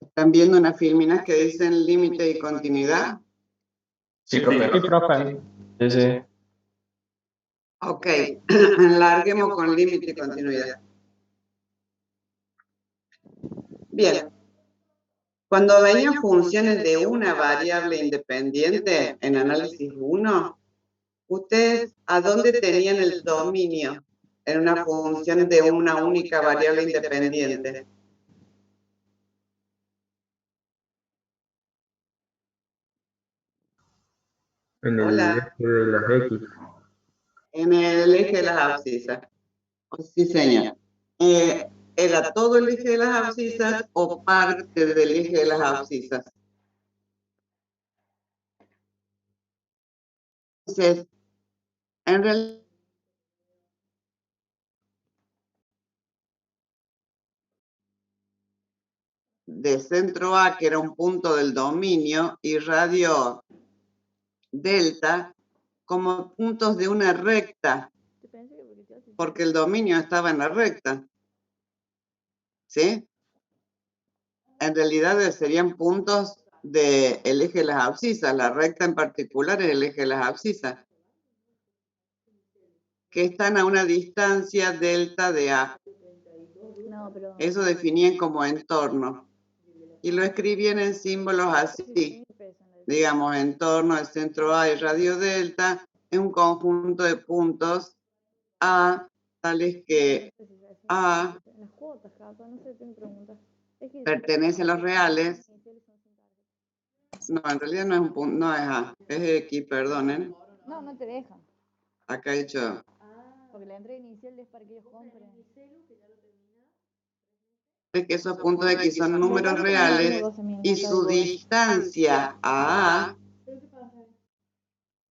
¿Están viendo unas filminas que dicen límite y continuidad? Sí, profe. Sí, profe. Sí, sí. Ok, larguemos con límite y continuidad. Bien. Cuando veían funciones de una variable independiente en análisis 1, ¿ustedes a dónde tenían el dominio en una función de una única variable independiente? En el Hola. eje de las X. En el eje de las abscisas. Sí, señor. ¿Era todo el eje de las abscisas o parte del eje de las abscisas? Entonces, en realidad, de centro A, que era un punto del dominio, y radio delta como puntos de una recta, porque el dominio estaba en la recta. ¿Sí? En realidad serían puntos del eje de las abscisas, la recta en particular es el eje de las abscisas, que están a una distancia delta de A. Eso definían como entorno. Y lo escribían en símbolos así. Digamos, entorno, el centro A y radio delta, es un conjunto de puntos A, tales que A pertenece a los reales. No, en realidad no es un punto, no es A, es X, perdonen. No, no te dejan. Acá he hecho. Porque la entrada inicial es para que ellos compren. Es que esos puntos X son números reales y su distancia a A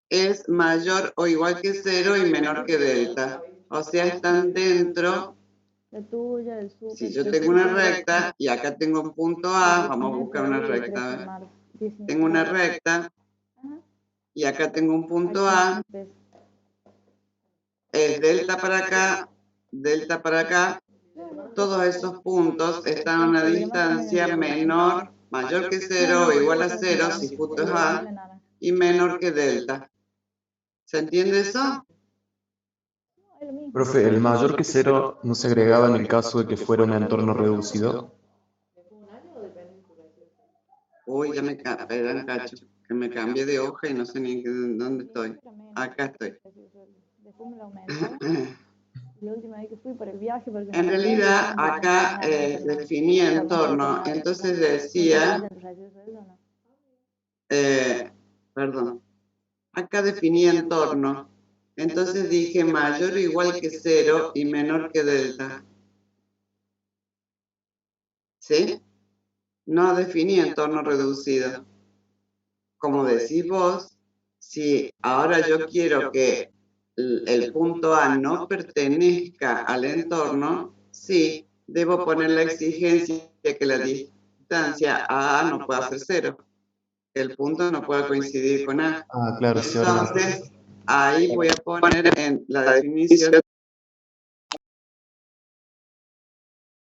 es mayor o igual que 0 y menor que delta. O sea, están dentro. La tuya, el super. Si yo tengo una recta y acá tengo un punto A, vamos a buscar una recta. Tengo una recta y acá tengo un punto A. Es delta para acá. Todos esos puntos están a una distancia mayor que 0 o igual a 0 si justo es A y menor que delta. ¿Se entiende eso? Profe, ¿el mayor que 0 no se agregaba en el caso de que fuera un entorno reducido? Uy, ya espera, cacho, que me cambié de hoja y no sé ni en dónde estoy. Acá estoy. Después me lo aumentó. La última vez que fui por el viaje. En realidad, acá definía entorno, entonces decía, perdón, acá definía entorno, entonces dije mayor o igual que 0 y menor que delta. ¿Sí? No definía entorno reducido. Como decís vos, si ahora yo quiero que el punto A no pertenezca al entorno, sí, debo poner la exigencia de que la distancia a A no pueda ser 0, que el punto no pueda coincidir con A. Ah, claro, sí, ahora Entonces, ahí voy a poner en la definición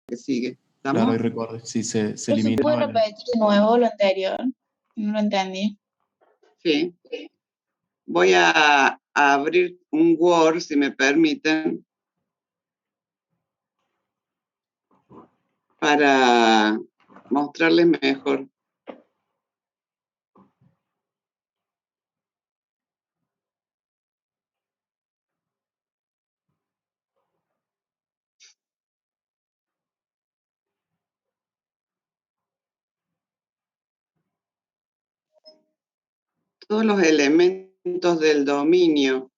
que sigue. ¿Estamos? Claro, ahí recuerdo. Sí, se ¿Se puede eliminaba. repetir de nuevo lo anterior? No lo entendí. Sí. Voy a abrir un Word, si me permiten, para mostrarles mejor. Todos los elementos del dominio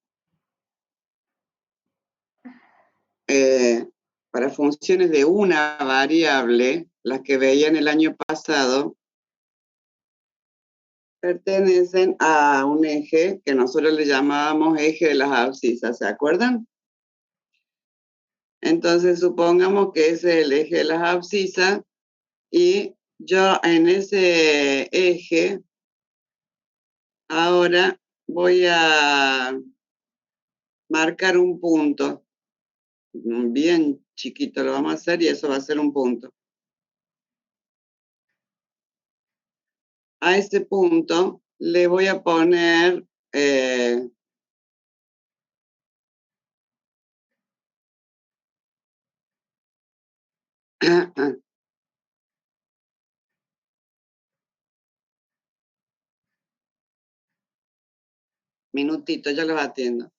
para funciones de una variable, las que veían el año pasado, pertenecen a un eje que nosotros le llamábamos eje de las abscisas, ¿se acuerdan? Entonces supongamos que ese es el eje de las abscisas y yo en ese eje ahora voy a marcar un punto. Bien chiquito lo vamos a hacer y eso va a ser un punto. a ese punto le voy a poner minutito, ya los atiendo.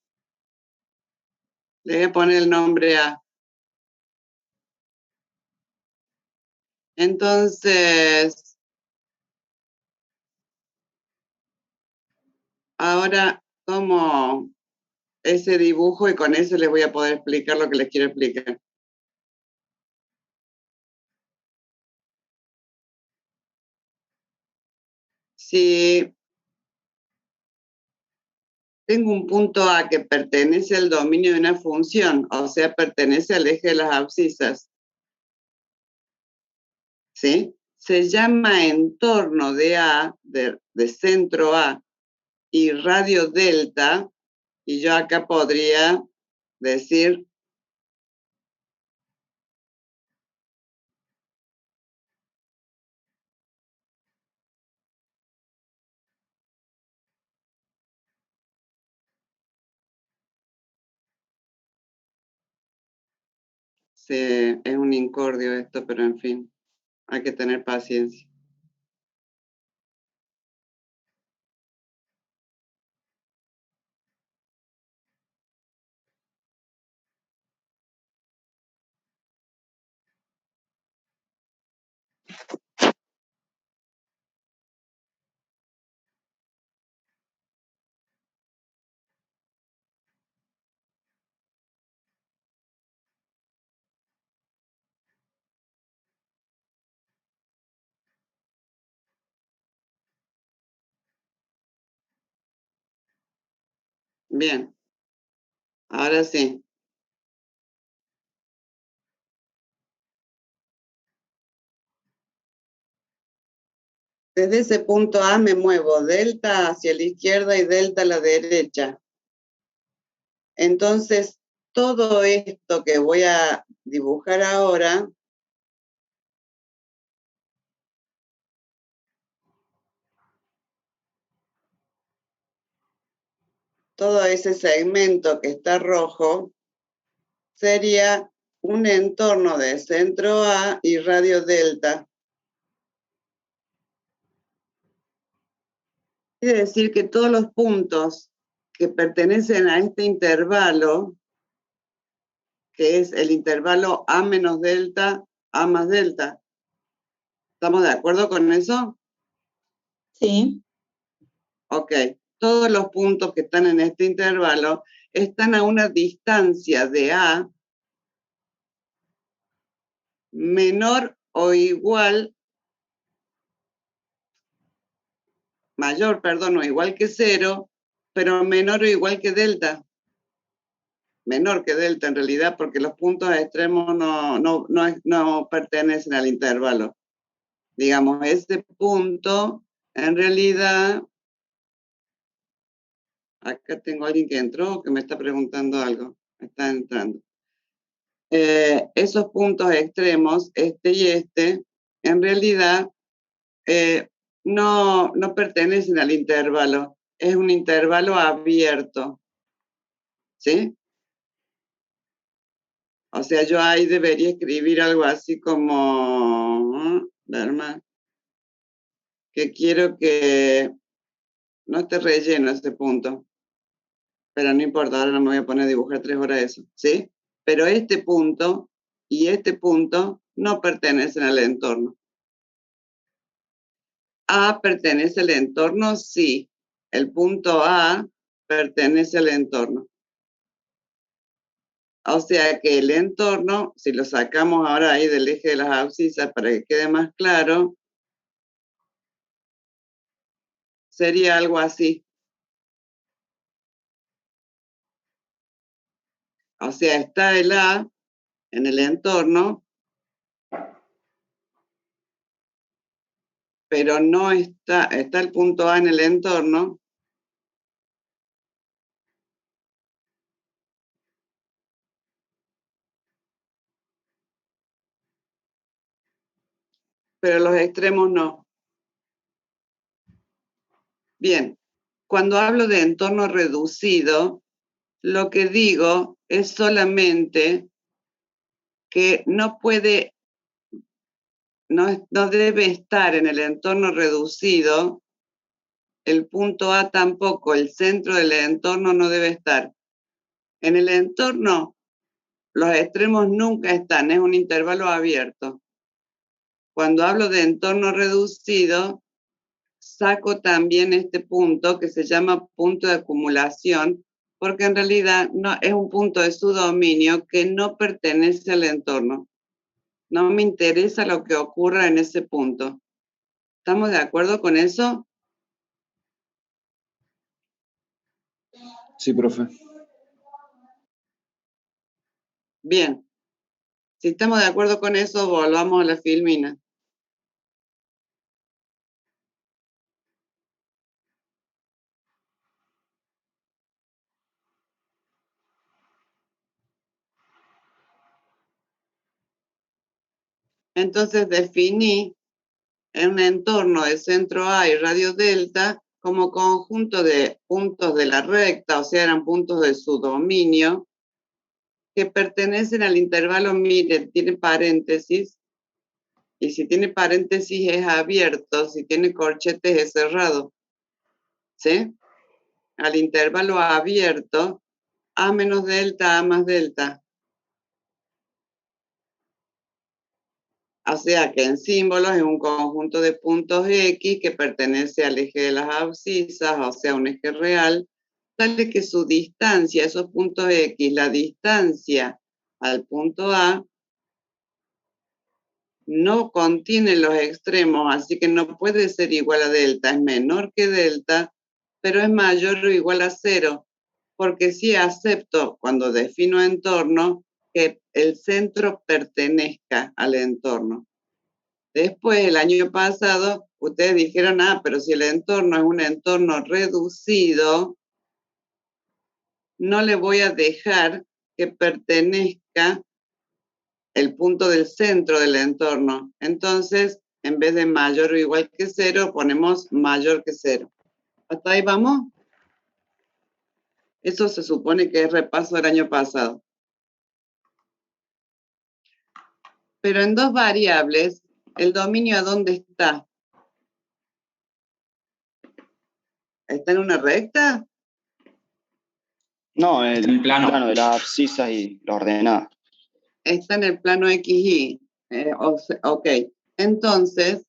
Le voy a poner el nombre A. Entonces, ahora tomo ese dibujo y con eso les voy a poder explicar lo que les quiero explicar. Si tengo un punto A que pertenece al dominio de una función, o sea, pertenece al eje de las abscisas, ¿sí? Se llama entorno de A, de centro A, y radio delta, y yo acá podría decir es un incordio esto, pero en fin, hay que tener paciencia. Bien, ahora sí. Desde ese punto A me muevo delta hacia la izquierda y delta a la derecha. Entonces, todo esto que voy a dibujar ahora todo ese segmento que está rojo sería un entorno de centro A y radio delta. Quiere decir que todos los puntos que pertenecen a este intervalo, que es el intervalo A menos delta, A más delta, ¿estamos de acuerdo con eso? Sí. Ok, todos los puntos que están en este intervalo están a una distancia de A menor o igual, mayor, perdón, o igual que 0, pero menor o igual que delta. Menor que delta en realidad, porque los puntos extremos no pertenecen al intervalo. Digamos, este punto, en realidad, acá tengo a alguien que entró, que me está preguntando algo, me está entrando. Esos puntos extremos, este y este, en realidad no pertenecen al intervalo, es un intervalo abierto, ¿sí? O sea, yo ahí debería escribir algo así como, ver más, que quiero que no esté relleno este punto, pero no importa, ahora no me voy a poner a dibujar 3 horas eso, ¿sí? Pero este punto y este punto no pertenecen al entorno. A pertenece al entorno, sí. El punto A pertenece al entorno. O sea que el entorno, si lo sacamos ahora ahí del eje de las abscisas para que quede más claro, sería algo así. O sea, está el A en el entorno, pero no está el punto A en el entorno, pero los extremos no. Bien, cuando hablo de entorno reducido, lo que digo es solamente que no debe estar en el entorno reducido el punto A tampoco, el centro del entorno no debe estar. En el entorno, los extremos nunca están, es un intervalo abierto. Cuando hablo de entorno reducido, saco también este punto que se llama punto de acumulación, porque en realidad no, es un punto de su dominio que no pertenece al entorno. No me interesa lo que ocurra en ese punto. ¿Estamos de acuerdo con eso? Sí, profe. Bien. Si estamos de acuerdo con eso, volvamos a la filmina. Entonces definí en un entorno de centro A y radio delta como conjunto de puntos de la recta, o sea, eran puntos de su dominio, que pertenecen al intervalo, mire, tiene paréntesis, y si tiene paréntesis es abierto, si tiene corchetes es cerrado, ¿sí? Al intervalo abierto, A menos delta, A más delta. O sea que en símbolos es un conjunto de puntos X que pertenece al eje de las abscisas, o sea, un eje real, tal de que su distancia, esos puntos X, la distancia al punto A, no contiene los extremos, así que no puede ser igual a delta, es menor que delta, pero es mayor o igual a 0, porque sí acepto cuando defino entorno que el centro pertenezca al entorno. Después, el año pasado, ustedes dijeron, pero si el entorno es un entorno reducido, no le voy a dejar que pertenezca el punto del centro del entorno. Entonces, en vez de mayor o igual que 0, ponemos mayor que 0. ¿Hasta ahí vamos? Eso se supone que es repaso del año pasado. Pero en dos variables, ¿el dominio a dónde está? ¿Está en una recta? No, el plano de las abscisas y la ordenada. Está en el plano XY. Ok, entonces,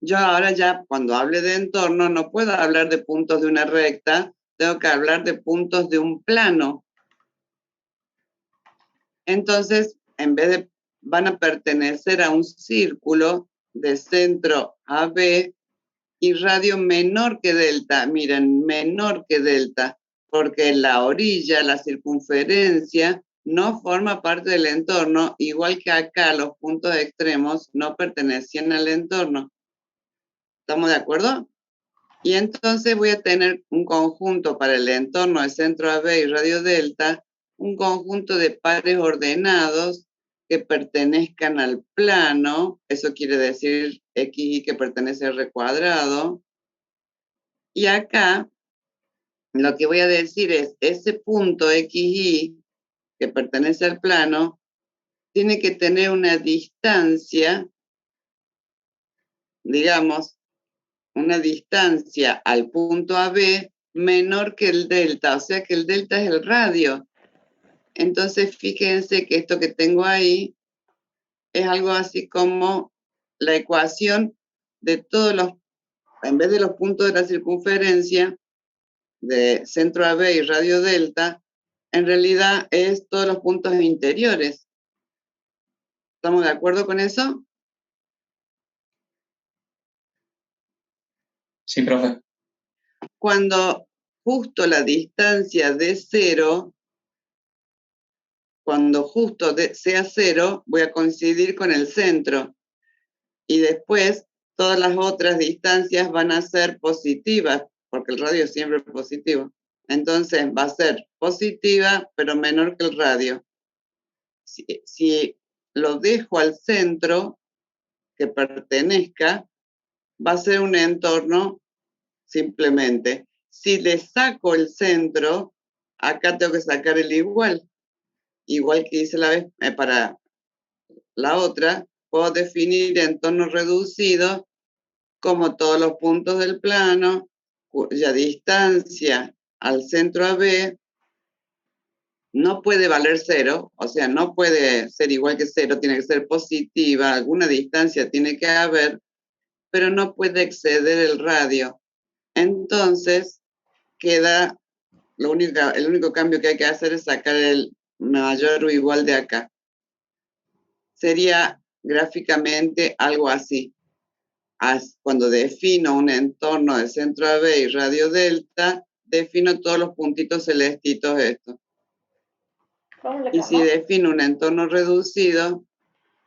yo ahora ya cuando hable de entorno no puedo hablar de puntos de una recta, tengo que hablar de puntos de un plano. Entonces, en vez de, van a pertenecer a un círculo de centro AB y radio menor que delta. Miren, menor que delta, porque la orilla, la circunferencia, no forma parte del entorno, igual que acá los puntos extremos no pertenecían al entorno. ¿Estamos de acuerdo? Y entonces voy a tener un conjunto para el entorno de centro AB y radio delta, un conjunto de pares ordenados que pertenezcan al plano, eso quiere decir XY que pertenece al R cuadrado. Y acá lo que voy a decir es, ese punto XY que pertenece al plano tiene que tener una distancia, digamos, una distancia al punto AB menor que el delta, o sea que el delta es el radio. Entonces, fíjense que esto que tengo ahí es algo así como la ecuación de todos los, en vez de los puntos de la circunferencia de centro AB y radio delta, en realidad es todos los puntos interiores. ¿Estamos de acuerdo con eso? Sí, profe. Cuando justo la distancia de 0, cuando justo sea 0, voy a coincidir con el centro. Y después todas las otras distancias van a ser positivas, porque el radio siempre es positivo. Entonces va a ser positiva, pero menor que el radio. Si lo dejo al centro, que pertenezca, va a ser un entorno simplemente. Si le saco el centro, acá tengo que sacar el igual que hice la vez para la otra, puedo definir entorno reducido como todos los puntos del plano, cuya distancia al centro AB no puede valer cero, o sea, no puede ser igual que cero, tiene que ser positiva, alguna distancia tiene que haber, pero no puede exceder el radio. Entonces, queda, el único cambio que hay que hacer es sacar el mayor o igual de acá. Sería gráficamente algo así. Cuando defino un entorno de centro AB y radio delta, defino todos los puntitos celestitos estos. Y si defino un entorno reducido,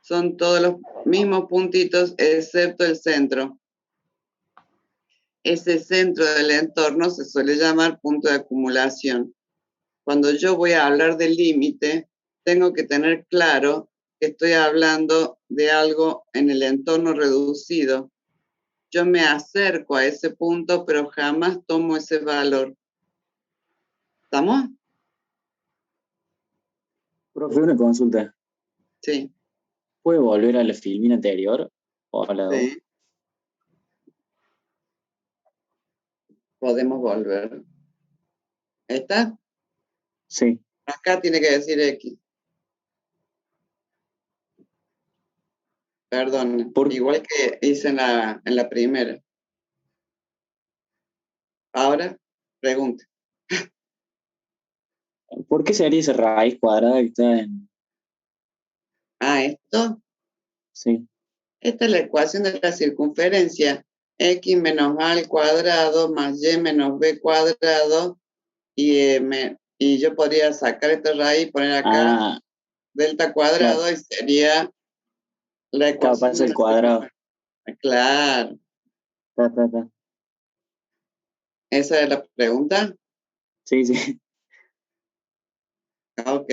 son todos los mismos puntitos excepto el centro. Ese centro del entorno se suele llamar punto de acumulación. Cuando yo voy a hablar del límite, tengo que tener claro que estoy hablando de algo en el entorno reducido. Yo me acerco a ese punto, pero jamás tomo ese valor. ¿Estamos? Profe, una consulta. Sí. ¿Puede volver a la filmina anterior o a la dos? Sí. Podemos volver. ¿Está? Sí. Acá tiene que decir X. Perdón. Igual que hice en la primera. Ahora, pregunta. ¿Por qué sería esa raíz cuadrada que está en...? Ah, ¿esto? Sí. Esta es la ecuación de la circunferencia. X menos A al cuadrado más Y menos B cuadrado. Y yo podría sacar esta raíz y poner acá delta cuadrado, claro. Y sería la ecuación del cuadrado. Claro. ¿Esa es la pregunta? Sí, sí. Ok.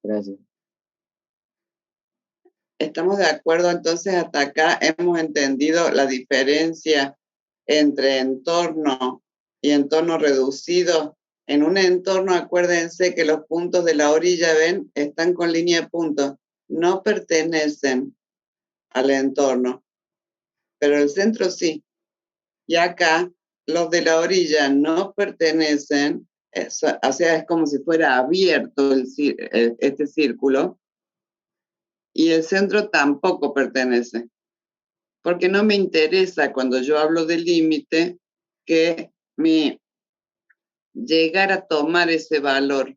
Gracias. Estamos de acuerdo, entonces hasta acá hemos entendido la diferencia entre entorno y entorno reducido. En un entorno, acuérdense que los puntos de la orilla, ven, están con línea de puntos, no pertenecen al entorno, pero el centro sí. Y acá, los de la orilla no pertenecen, o sea, es como si fuera abierto este círculo, y el centro tampoco pertenece. Porque no me interesa cuando yo hablo de límite que llegar a tomar ese valor,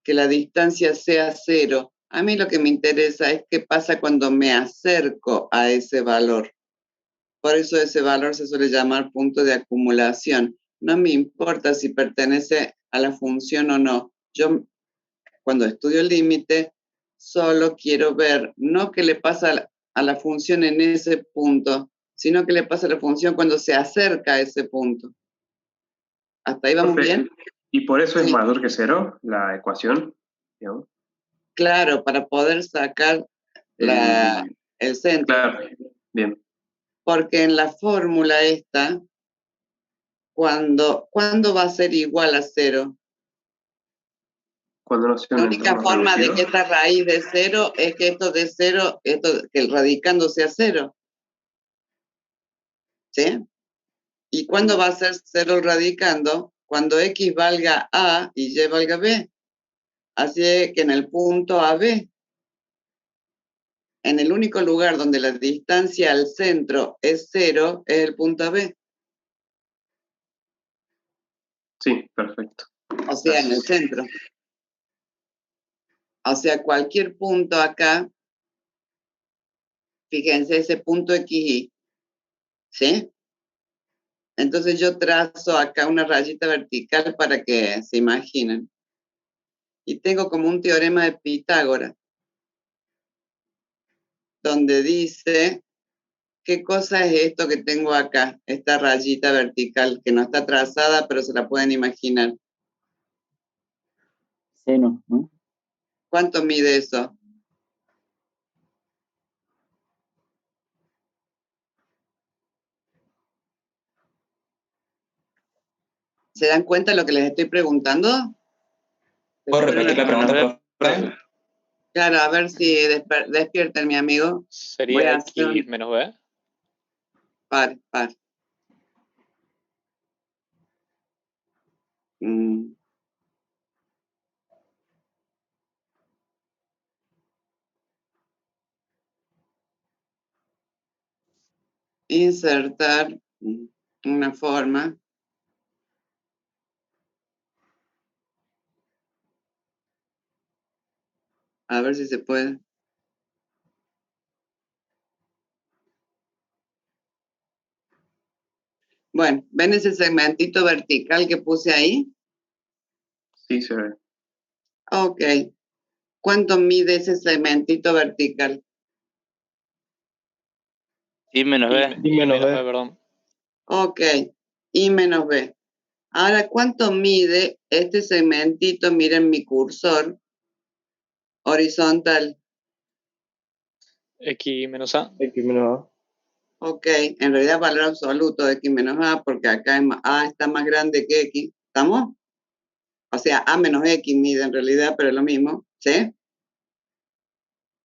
que la distancia sea cero. A mí lo que me interesa es qué pasa cuando me acerco a ese valor. Por eso ese valor se suele llamar punto de acumulación. No me importa si pertenece a la función o no. Yo, cuando estudio el límite, solo quiero ver, no qué le pasa a la función en ese punto, sino qué le pasa a la función cuando se acerca a ese punto. ¿Hasta ahí vamos bien? ¿Y por eso Sí. es mayor que cero la ecuación? Digamos. Claro, para poder sacar el centro. Claro, bien. Porque en la fórmula esta, ¿cuándo va a ser igual a cero? Cuando no sea La un única entorno forma reducido. de que esta raíz de cero es que esto de cero, que el radicando sea cero. ¿Sí? ¿Y cuándo va a ser cero el radicando? Cuando X valga A y Y valga B. Así que en el punto AB, en el único lugar donde la distancia al centro es cero, es el punto AB. Sí, perfecto. O sea, en el centro. O sea, cualquier punto acá, fíjense, ese punto XY, ¿sí? Entonces yo trazo acá una rayita vertical para que se imaginen. Y tengo como un teorema de Pitágoras, donde dice, ¿qué cosa es esto que tengo acá? Esta rayita vertical, que no está trazada, pero se la pueden imaginar. Seno, ¿no? ¿Cuánto mide eso? ¿Se dan cuenta de lo que les estoy preguntando? ¿Puedo repetir la pregunta, profe? Claro, a ver si despierta mi amigo. Voy Sería a X hacer- menos B. Par. Mm. Insertar una forma. A ver si se puede. Bueno, ¿ven ese segmentito vertical que puse ahí? Sí, se ve. Ok. ¿Cuánto mide ese segmentito vertical? Y menos B. Y menos B, perdón. Ok. Y menos B. Ahora, ¿cuánto mide este segmentito? Miren mi cursor horizontal. X menos A. X menos Ok, en realidad valor absoluto de X menos A, porque acá A está más grande que X. ¿Estamos? O sea, A menos X mide en realidad, pero es lo mismo. ¿Sí?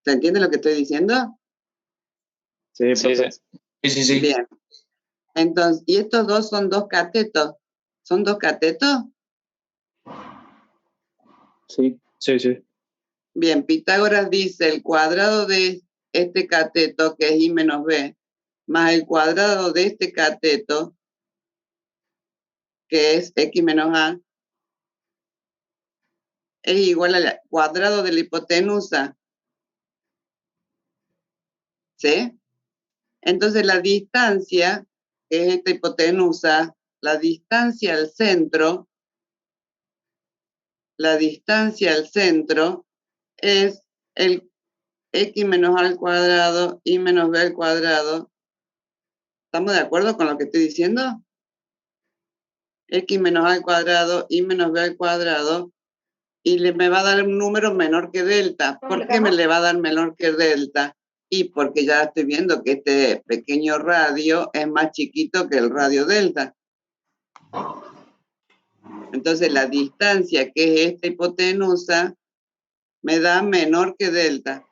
¿Se entiende lo que estoy diciendo? A. Sí, Sí, profe. Sí. Bien. Entonces, ¿y estos dos son dos catetos? ¿Son dos catetos? Sí. Sí. Bien, Pitágoras dice el cuadrado de este cateto, que es I menos B, más el cuadrado de este cateto, que es X menos A, es igual al cuadrado de la hipotenusa. ¿Sí? Entonces la distancia, que es esta hipotenusa, la distancia al centro es el X menos A al cuadrado, Y menos B al cuadrado. ¿Estamos de acuerdo con lo que estoy diciendo? X menos A al cuadrado, Y menos B al cuadrado, y me va a dar un número menor que delta. ¿Por qué me le va a dar menor que delta? Y porque ya estoy viendo que este pequeño radio es más chiquito que el radio delta. Entonces la distancia que es esta hipotenusa me da menor que delta.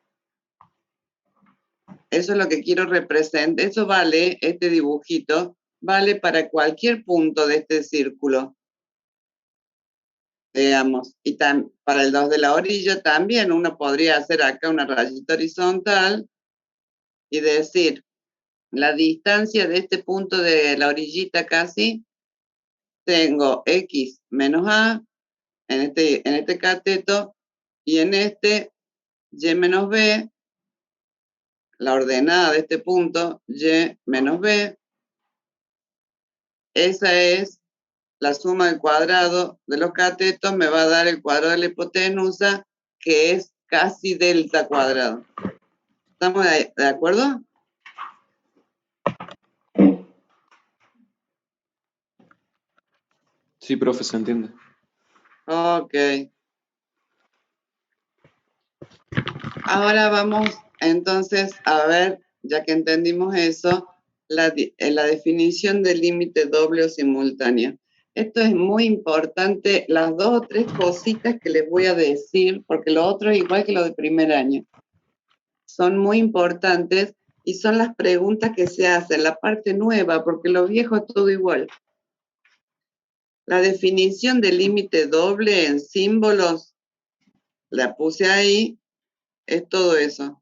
Eso es lo que quiero representar. Eso vale, este dibujito, vale para cualquier punto de este círculo. Veamos. Y para el 2 de la orilla también uno podría hacer acá una rayita horizontal y decir la distancia de este punto de la orillita casi, tengo X menos A en este cateto y en este Y menos B, la ordenada de este punto, Y menos B, esa es la suma del cuadrado de los catetos, me va a dar el cuadrado de la hipotenusa, que es casi delta cuadrado. ¿Estamos de acuerdo? Sí, profe, se entiende. Ok. Ahora vamos entonces a ver, ya que entendimos eso, la definición del límite doble o simultáneo. Esto es muy importante, las 2 o 3 cositas que les voy a decir, porque lo otro es igual que lo de primer año. Son muy importantes y son las preguntas que se hacen, la parte nueva, porque lo viejo es todo igual. La definición del límite doble en símbolos, la puse ahí, es todo eso.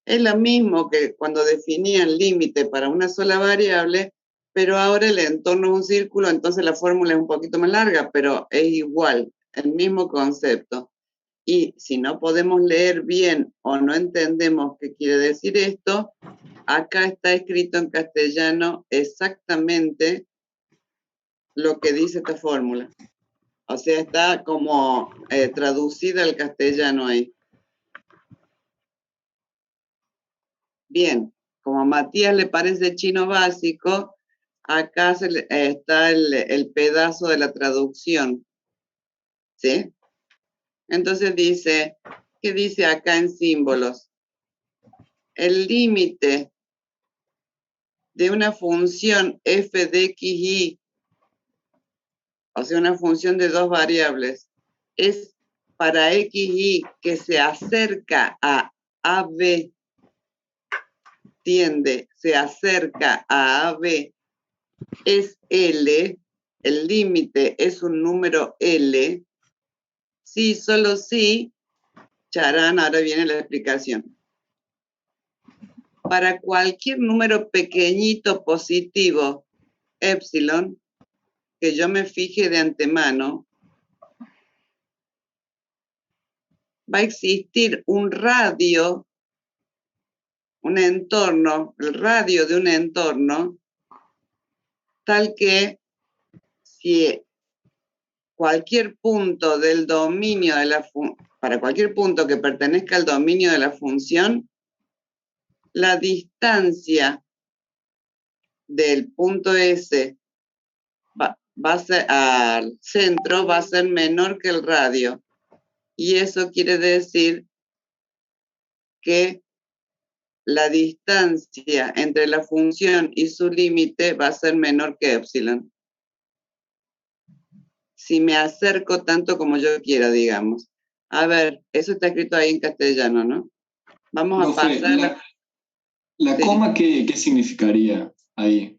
Es lo mismo que cuando definían límite para una sola variable, pero ahora el entorno es un círculo, entonces la fórmula es un poquito más larga, pero es igual, el mismo concepto. Y si no podemos leer bien o no entendemos qué quiere decir esto, acá está escrito en castellano exactamente lo que dice esta fórmula. O sea, está como traducida al castellano ahí. Bien, como a Matías le parece chino básico, acá está el pedazo de la traducción. ¿Sí? Entonces dice, ¿qué dice acá en símbolos? El límite de una función f de x y o sea, una función de dos variables, es para xy que se acerca a AB, se acerca a AB, es L, el límite es un número L, sí, solo sí, charán, ahora viene la explicación. Para cualquier número pequeñito positivo, epsilon, que yo me fije de antemano, va a existir un radio, un entorno, el radio de un entorno, tal que si cualquier punto del dominio de la para cualquier punto que pertenezca al dominio de la función, la distancia del punto S va a ser al centro va a ser menor que el radio. Y eso quiere decir que la distancia entre la función y su límite va a ser menor que epsilon. Si me acerco tanto como yo quiera, digamos. A ver, eso está escrito ahí en castellano, ¿no? Vamos a pasar... La Sí. coma, ¿qué significaría ahí?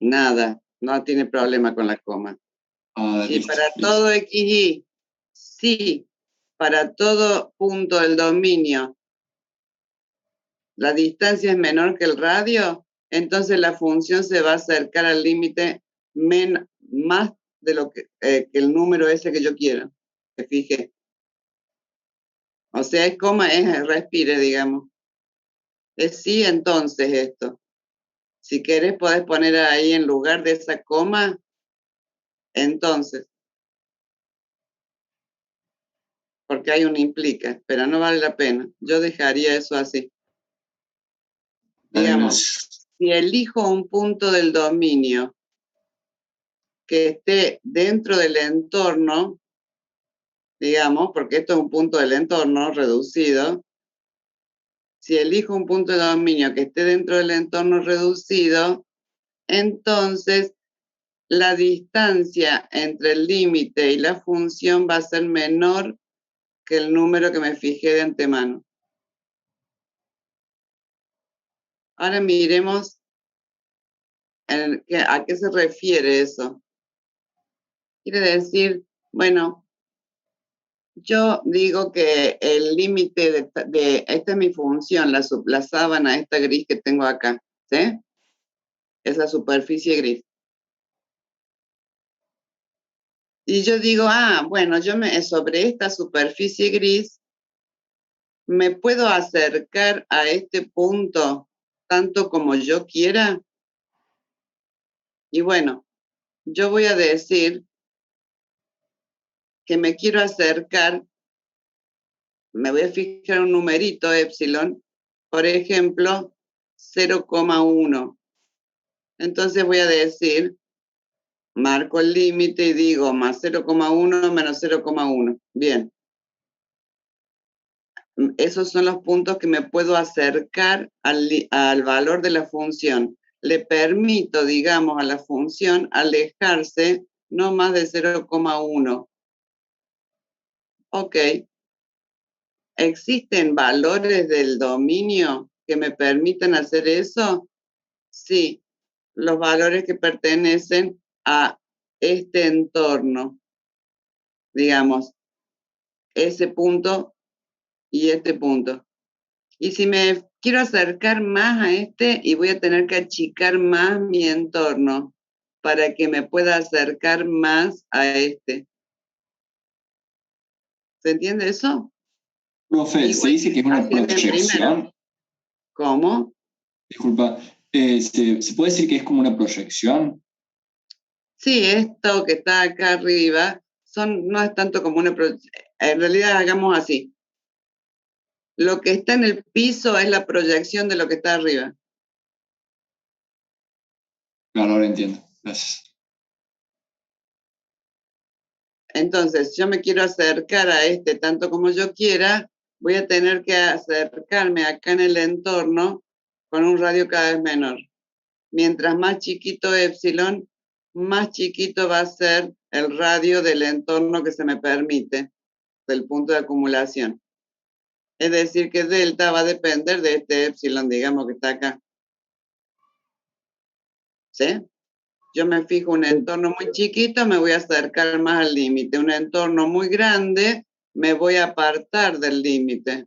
Nada, no tiene problema con la coma. Si Listo, para listo. todo xy, sí, para todo punto del dominio, la distancia es menor que el radio, entonces la función se va a acercar al límite más de lo que el número ese que yo quiero, que fije. O sea, es coma, es respire, digamos. Es sí, entonces esto. Si querés, podés poner ahí en lugar de esa coma, entonces. Porque hay un implica, pero no vale la pena. Yo dejaría eso así. Digamos, si elijo un punto del dominio que esté dentro del entorno, digamos, porque esto es un punto del entorno reducido, si elijo un punto de dominio que esté dentro del entorno reducido, entonces la distancia entre el límite y la función va a ser menor que el número que me fijé de antemano. Ahora miremos a qué se refiere eso. Quiere decir, bueno, yo digo que el límite esta es mi función, la sábana esta gris que tengo acá, ¿sí? Es la superficie gris. Y yo digo, bueno, sobre esta superficie gris me puedo acercar a este punto tanto como yo quiera. Y bueno, yo voy a decir que me quiero acercar, me voy a fijar un numerito epsilon, por ejemplo, 0,1. Entonces voy a decir, marco el límite y digo más 0,1 menos 0,1. Bien. Esos son los puntos que me puedo acercar al valor de la función. Le permito, digamos, a la función alejarse no más de 0,1. Ok. ¿Existen valores del dominio que me permitan hacer eso? Sí, los valores que pertenecen a este entorno, digamos, ese punto y este punto. Y si me quiero acercar más a este, y voy a tener que achicar más mi entorno para que me pueda acercar más a este. ¿Se entiende eso? Profe, se dice que es una proyección. ¿Cómo? Disculpa, ¿se puede decir que es como una proyección? Sí, esto que está acá arriba no es tanto como una proyección. En realidad hagamos así. Lo que está en el piso es la proyección de lo que está arriba. Claro, ahora entiendo. Gracias. Entonces, yo me quiero acercar a este tanto como yo quiera, voy a tener que acercarme acá en el entorno con un radio cada vez menor. Mientras más chiquito epsilon, más chiquito va a ser el radio del entorno que se me permite, del punto de acumulación. Es decir, que delta va a depender de este epsilon, digamos, que está acá. ¿Sí? Yo me fijo un entorno muy chiquito, me voy a acercar más al límite. Un entorno muy grande, me voy a apartar del límite.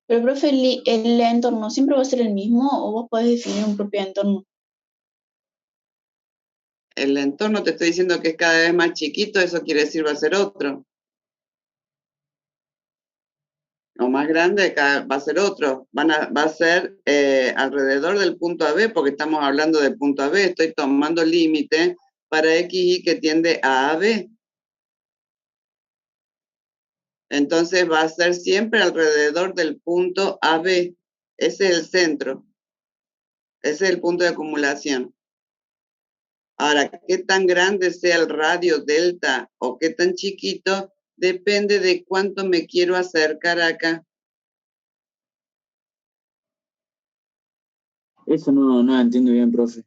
Pero, profe, ¿el entorno siempre va a ser el mismo o vos podés definir un propio entorno? El entorno te estoy diciendo que es cada vez más chiquito, eso quiere decir va a ser otro. O más grande va a ser otro. Va a ser alrededor del punto AB, porque estamos hablando del punto AB. Estoy tomando límite para XY que tiende a AB. Entonces va a ser siempre alrededor del punto AB. Ese es el centro. Ese es el punto de acumulación. Ahora, qué tan grande sea el radio delta o qué tan chiquito, depende de cuánto me quiero acercar acá. Eso no entiendo bien, profe.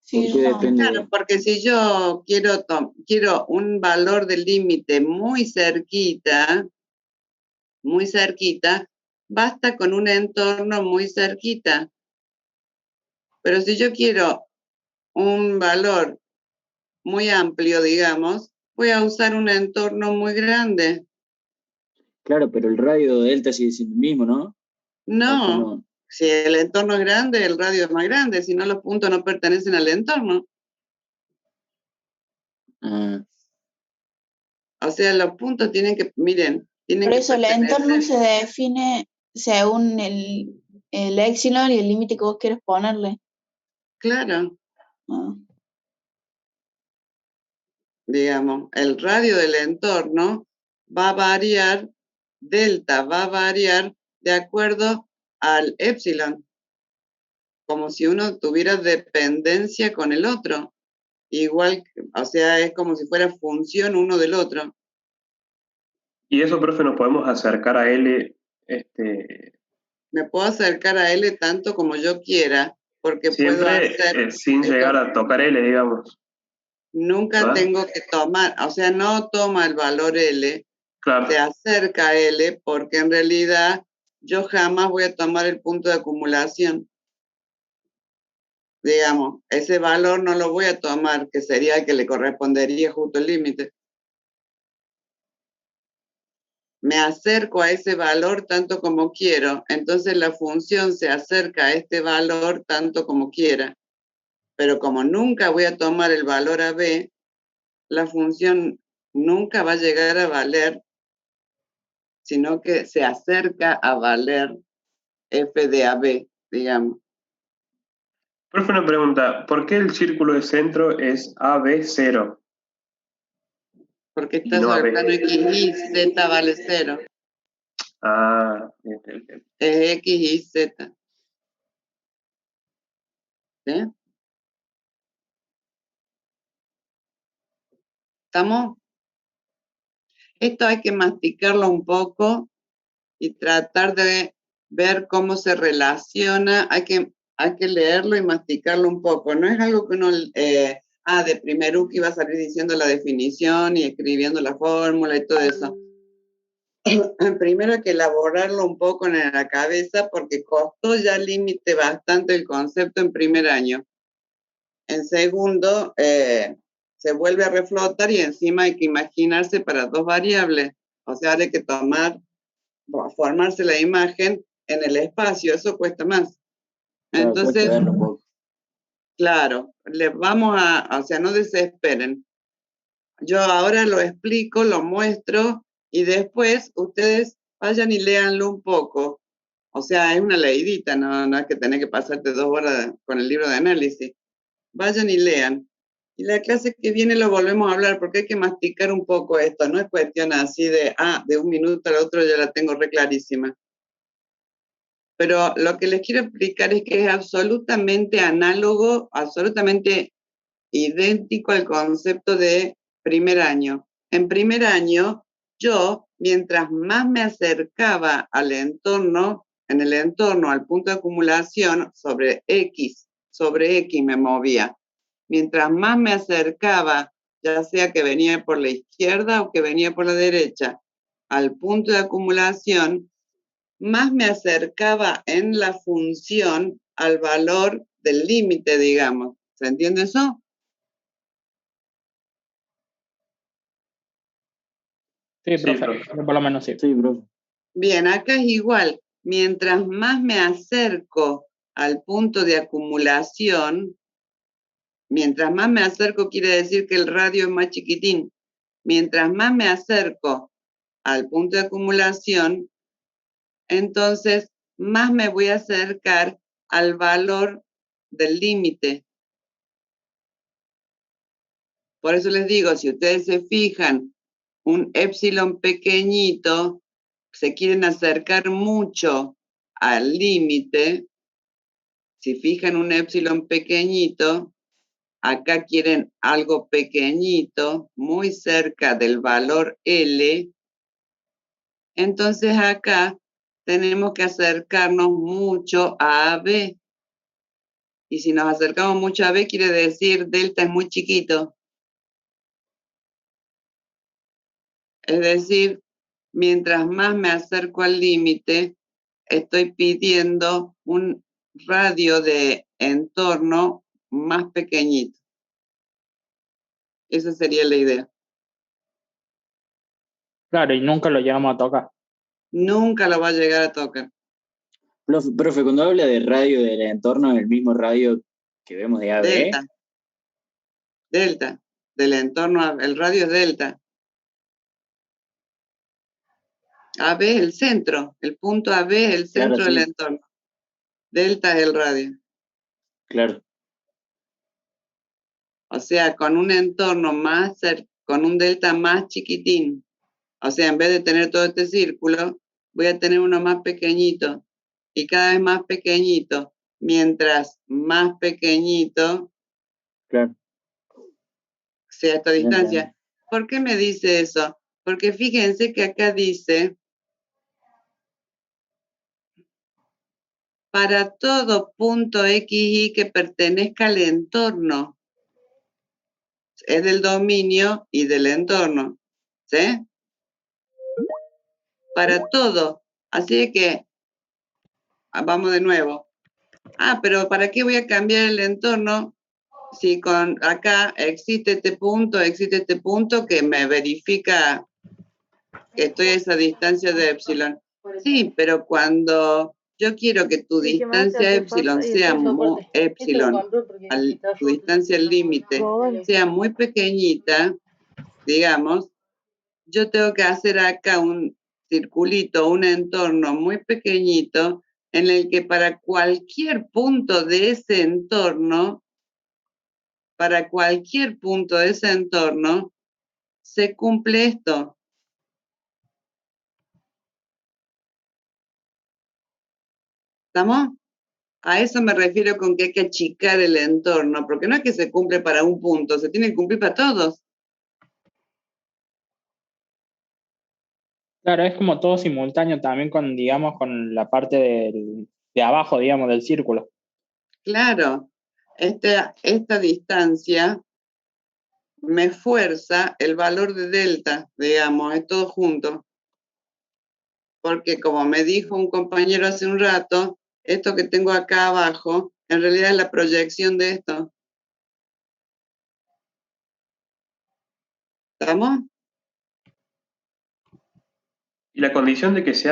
Sí, ¿Por qué yo depende? Claro, porque si yo quiero un valor del límite muy cerquita, basta con un entorno muy cerquita. Pero si yo quiero un valor muy amplio, digamos, voy a usar un entorno muy grande. Claro, pero el radio de delta sigue siendo el mismo, ¿no? No, si el entorno es grande, el radio es más grande, si no los puntos no pertenecen al entorno. Ah, O sea, los puntos tienen que, miren, tienen Por que eso el entorno pertenecer. se define según el epsilon y el límite que vos quieres ponerle. Claro, Ah. digamos, el radio del entorno va a variar, delta va a variar de acuerdo al epsilon, como si uno tuviera dependencia con el otro. Igual, o sea, es como si fuera función uno del otro. Y eso, profe, nos podemos acercar a L, Me puedo acercar a L tanto como yo quiera, porque puedo siempre hacer sin llegar a tocar L, digamos. Nunca ¿Va? tengo que tomar, o sea, no toma el valor L, Claro. se acerca a L, porque en realidad yo jamás voy a tomar el punto de acumulación. Digamos, ese valor no lo voy a tomar, que sería el que le correspondería justo el límite. Me acerco a ese valor tanto como quiero, entonces la función se acerca a este valor tanto como quiera. Pero como nunca voy a tomar el valor AB, la función nunca va a llegar a valer, sino que se acerca a valer f de AB, digamos. Profe, una pregunta. ¿Por qué el círculo de centro es AB0? Porque Y está no sobre AB. el plano X y Z vale 0. Ah, bien. Es X y Z. ¿Sí? ¿Estamos? Esto hay que masticarlo un poco y tratar de ver cómo se relaciona. Hay que leerlo y masticarlo un poco. No es algo que uno, de primero que iba a salir diciendo la definición y escribiendo la fórmula y todo eso. Primero hay que elaborarlo un poco en la cabeza porque costó ya límite bastante el concepto en primer año. En segundo, se vuelve a reflotar y encima hay que imaginarse para dos variables. O sea, hay que formarse la imagen en el espacio, eso cuesta más. claro, Entonces, cuesta verlo un poco. claro, les vamos o sea, no desesperen. Yo ahora lo explico, lo muestro y después ustedes vayan y léanlo un poco. O sea, es una leidita, no es que tenés que pasarte 2 horas con el libro de análisis. Vayan y lean. Y la clase que viene lo volvemos a hablar porque hay que masticar un poco esto. No es cuestión así de un minuto al otro ya la tengo re clarísima. Pero lo que les quiero explicar es que es absolutamente análogo, absolutamente idéntico al concepto de primer año. En primer año, yo, mientras más me acercaba al entorno, en el entorno, al punto de acumulación sobre X sobre X me movía. Mientras más me acercaba, ya sea que venía por la izquierda o que venía por la derecha, al punto de acumulación, más me acercaba en la función al valor del límite, digamos. ¿Se entiende eso? Sí, profe, por lo menos sí. Sí, profe. Bien, acá es igual. Mientras más me acerco al punto de acumulación, mientras más me acerco quiere decir que el radio es más chiquitín. Mientras más me acerco al punto de acumulación, entonces más me voy a acercar al valor del límite. Por eso les digo, si ustedes se fijan, un épsilon pequeñito, se quieren acercar mucho al límite, si fijan un épsilon pequeñito, acá quieren algo pequeñito, muy cerca del valor L, entonces acá tenemos que acercarnos mucho a AB. Y si nos acercamos mucho a B, quiere decir delta es muy chiquito. Es decir, mientras más me acerco al límite, estoy pidiendo un radio de entorno más pequeñito. Esa sería la idea. Claro, y nunca lo llegamos a tocar. Nunca lo va a llegar a tocar. Profe, cuando habla de radio del entorno, ¿es el mismo radio que vemos de AB? Delta. Delta. Del entorno, el radio es delta. AB es el centro. El punto AB es el centro Claro, sí. del entorno. Delta es el radio. Claro. O sea, con un entorno más con un delta más chiquitín. O sea, en vez de tener todo este círculo, voy a tener uno más pequeñito. Y cada vez más pequeñito. Mientras más pequeñito Claro. sea esta distancia. Bien. ¿Por qué me dice eso? Porque fíjense que acá dice, para todo punto XY que pertenezca al entorno. Es del dominio y del entorno. ¿Sí? Para todo. Así que, vamos de nuevo. Pero ¿para qué voy a cambiar el entorno si con acá existe este punto que me verifica que estoy a esa distancia de epsilon? Sí, pero cuando yo quiero que tu distancia epsilon sea muy epsilon, tu distancia límite sea muy pequeñita, digamos, yo tengo que hacer acá un circulito, un entorno muy pequeñito en el que para cualquier punto de ese entorno, se cumple esto. ¿Estamos? A eso me refiero con que hay que achicar el entorno, porque no es que se cumple para un punto, se tiene que cumplir para todos. Claro, es como todo simultáneo también con, digamos, con la parte de abajo, digamos, del círculo. Claro, esta distancia me fuerza el valor de delta, digamos, es todo junto. Porque como me dijo un compañero hace un rato, esto que tengo acá abajo, en realidad es la proyección de esto. ¿Estamos? Y la condición de que sea